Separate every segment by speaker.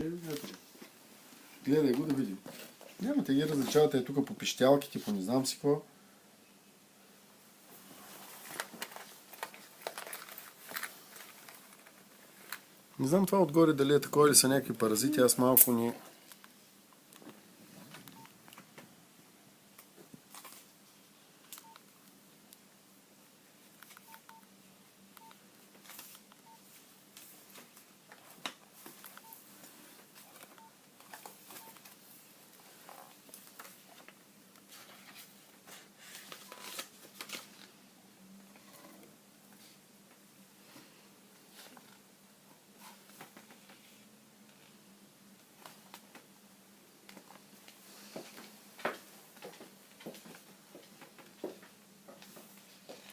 Speaker 1: Ето. Гледай го да видим. Няма те ги различавате е тук по пищялките, по не знам си какво. Не знам това отгоре дали е такова или са някакви паразити, аз малко ни...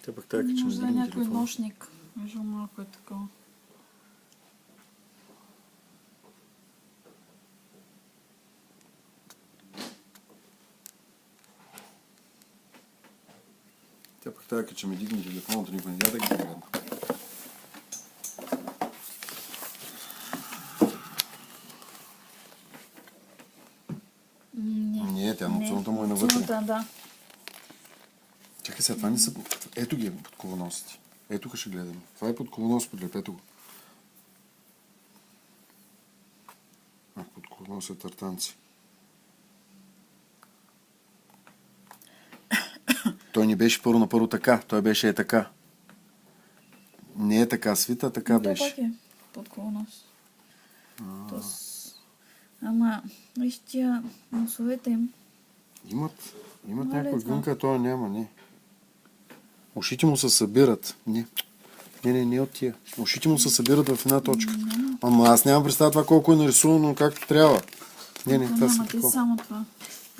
Speaker 1: Те пък тая кача
Speaker 2: Може да е някой нощник. Виждам малко е такова.
Speaker 1: Тя пък тая кача ми дигне телефоната, никой не да ги погледна. Не, тя ноцуната му е навътре.
Speaker 2: Ноцуната, да.
Speaker 1: Чакай сега, това не са... Ето ги под колоносите. Ето тук ще гледаме. Това е под колонос, подлеп, ето го. Под колонос е тартанци. Той не беше първо на първо така, той беше е така. Не е така свита, а така беше.
Speaker 2: Това пак е под колонос. Ама, виж тия носовете им.
Speaker 1: Имат някаква гънка, а това няма, не. Ушите му се събират. Не от тия. Ушите му се събират в една точка. Ама аз нямам представа това колко е нарисувано както трябва. Не, това са такова.
Speaker 2: Само това.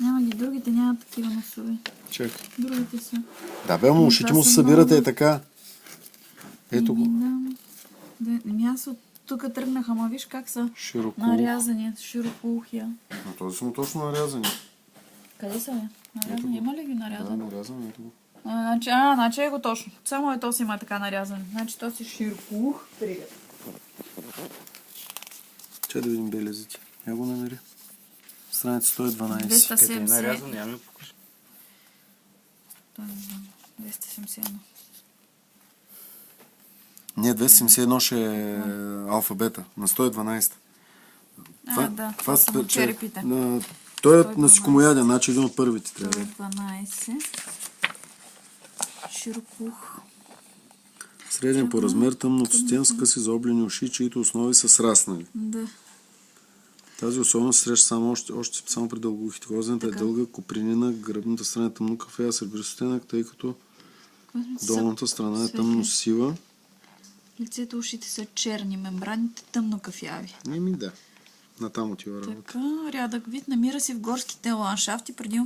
Speaker 2: Няма ги другите, нямат такива носове.
Speaker 1: Чакай.
Speaker 2: Другите са.
Speaker 1: Да бе, ама ушите му се събират е така. Ето го.
Speaker 2: Аз от тук тръгнах, ама виж как са нарязани, широкоухия.
Speaker 1: Но този са му точно нарязани.
Speaker 2: Къде са, бе? Нарязани? Има ли ги нарязани?
Speaker 1: Да, нарязани, ето го.
Speaker 2: Значи е го точно. Само е то си има така нарязан. Значи то си широкоух. Привет.
Speaker 1: Чай да видим белезите. Я го намери. Страница 112.
Speaker 2: 270.
Speaker 3: Къде е нарязан? Я ми покажи.
Speaker 2: 271.
Speaker 1: Не, 271 ще е алфабета. На 112.
Speaker 2: Това са черепите.
Speaker 1: Той е насекомояден, значи един от първите трябва.
Speaker 2: 112. Широкоух.
Speaker 1: Среден по размер, тъмноцветен, с къси заоблени уши, чието основи са сраснали.
Speaker 2: Да.
Speaker 1: Тази особеност се среща само при дългоухите. Козената е дълга, копринена, гръбната страна е тъмно кафея, сребристостена, тъй като долната страна е тъмно сива.
Speaker 2: Лицето, ушите са черни, мембраните тъмно кафяви.
Speaker 1: Да. Натам отива работа.
Speaker 2: Така, рядък вид намира се в горските ландшафти преди